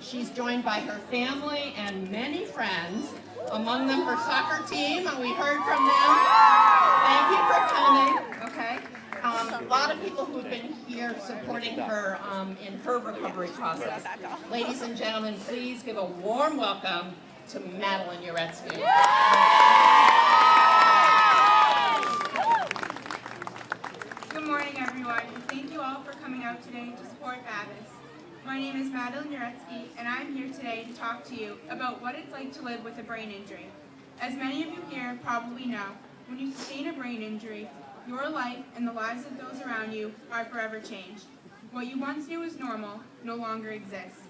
She's joined by her family and many friends, among them her soccer team, and we heard from them. Thank you for coming. Okay. A lot of people who've been here supporting her in her recovery process. Ladies and gentlemen, please give a warm welcome to Madeline Uretsky. Good morning, everyone. Thank you all for coming out today to support BABIS. My name is Madeline Uretsky, and I'm here today to talk to you about what it's like to live with a brain injury. As many of you here probably know, when you sustain a brain injury, your life and the lives of those around you are forever changed. What you once knew as normal no longer exists.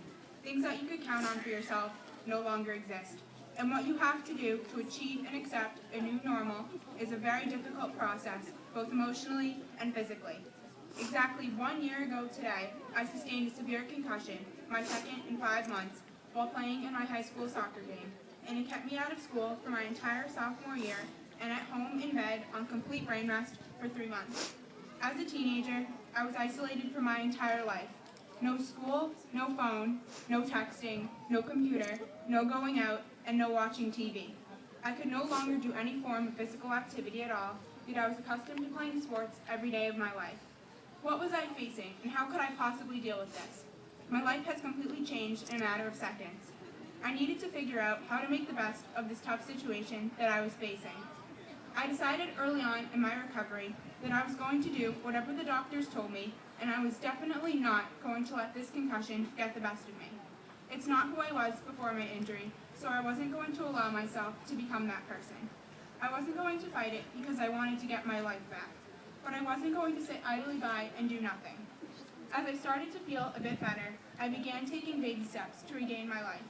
Things that you could count on for yourself no longer exist. And what you have to do to achieve and accept a new normal is a very difficult process, both emotionally and physically. Exactly 1 year ago today, I sustained a severe concussion, my second in 5 months, while playing in my high school soccer game, and it kept me out of school for my entire sophomore year and at home in bed on complete brain rest for 3 months. As a teenager, I was isolated for my entire life. No school, no phone, no texting, no computer, no going out, and no watching TV. I could no longer do any form of physical activity at all, yet I was accustomed to playing sports every day of my life. What was I facing, and how could I possibly deal with this? My life has completely changed in a matter of seconds. I needed to figure out how to make the best of this tough situation that I was facing. I decided early on in my recovery that I was going to do whatever the doctors told me, and I was definitely not going to let this concussion get the best of me. It's not who I was before my injury, so I wasn't going to allow myself to become that person. I wasn't going to fight it because I wanted to get my life back, but I wasn't going to sit idly by and do nothing. As I started to feel a bit better, I began taking baby steps to regain my life.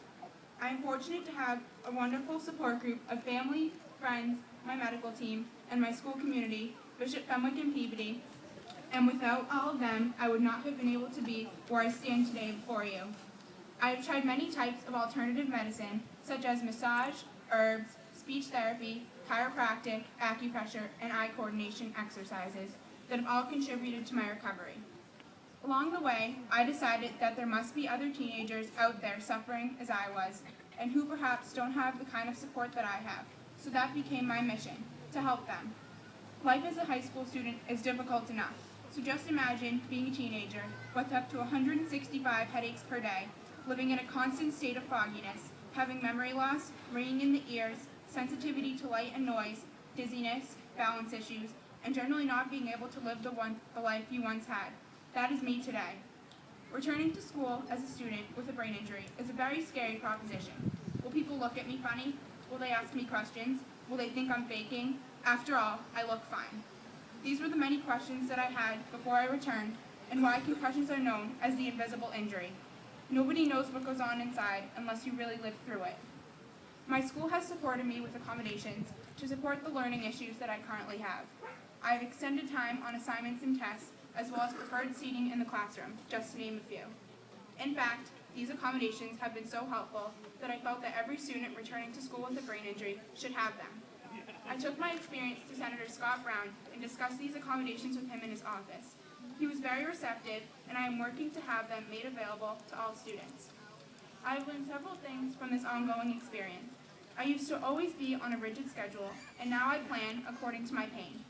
I am fortunate to have a wonderful support group of family, friends, my medical team, and my school community, Bishop Fenwick and Peabody, and without all of them, I would not have been able to be where I stand today before you. I have tried many types of alternative medicine, such as massage, herbs, speech therapy, chiropractic, acupressure, and eye coordination exercises that have all contributed to my recovery. Along the way, I decided that there must be other teenagers out there suffering as I was, and who perhaps don't have the kind of support that I have. So that became my mission, to help them. Life as a high school student is difficult enough, so just imagine being a teenager with up to 165 headaches per day, living in a constant state of fogginess, having memory loss, ringing in the ears, sensitivity to light and noise, dizziness, balance issues, and generally not being able to live the life you once had. That is me today. Returning to school as a student with a brain injury is a very scary proposition. Will people look at me funny? Will they ask me questions? Will they think I'm faking? After all, I look fine. These were the many questions that I had before I returned, and why concussions are known as the invisible injury. Nobody knows what goes on inside unless you really live through it. My school has supported me with accommodations to support the learning issues that I currently have. I have extended time on assignments and tests, as well as preferred seating in the classroom, just to name a few. In fact, these accommodations have been so helpful that I felt that every student returning to school with a brain injury should have them. I took my experience to Senator Scott Brown and discussed these accommodations with him in his office. He was very receptive, and I am working to have them made available to all students. I have learned several things from this ongoing experience. I used to always be on a rigid schedule, and now I plan according to my pain.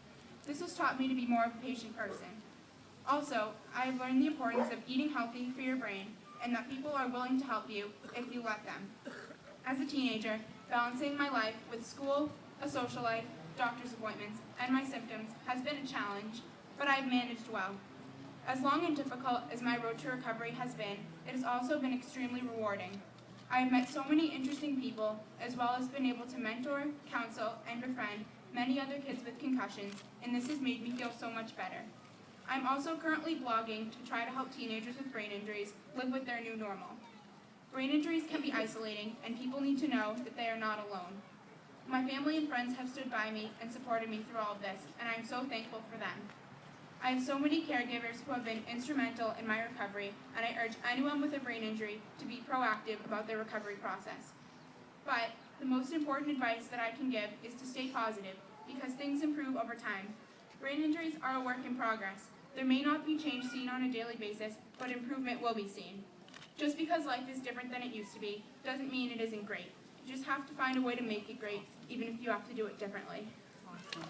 This has taught me to be more of a patient person. Also, I have learned the importance of eating healthy for your brain, and that people are willing to help you if you let them. As a teenager, balancing my life with school, a social life, doctor's appointments, and my symptoms has been a challenge, but I have managed well. As long and difficult as my road to recovery has been, it has also been extremely rewarding. I have met so many interesting people, as well as been able to mentor, counsel, and befriend many other kids with concussions, and this has made me feel so much better. I'm also currently blogging to try to help teenagers with brain injuries live with their new normal. Brain injuries can be isolating, and people need to know that they are not alone. My family and friends have stood by me and supported me through all of this, and I am so thankful for them. I have so many caregivers who have been instrumental in my recovery, and I urge anyone with a brain injury to be proactive about their recovery process. But the most important advice that I can give is to stay positive, because things improve over time. Brain injuries are a work in progress. There may not be change seen on a daily basis, but improvement will be seen. Just because life is different than it used to be doesn't mean it isn't great. You just have to find a way to make it great, even if you have to do it differently. She's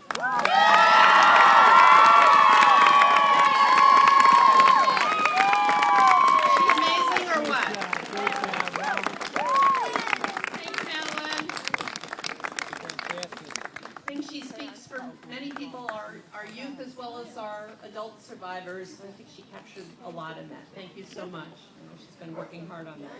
amazing or what? Thanks, Madeline. I think she speaks for many people, our youth as well as our adult survivors. I think she captured a lot in that. Thank you so much. I know she's been working hard on that.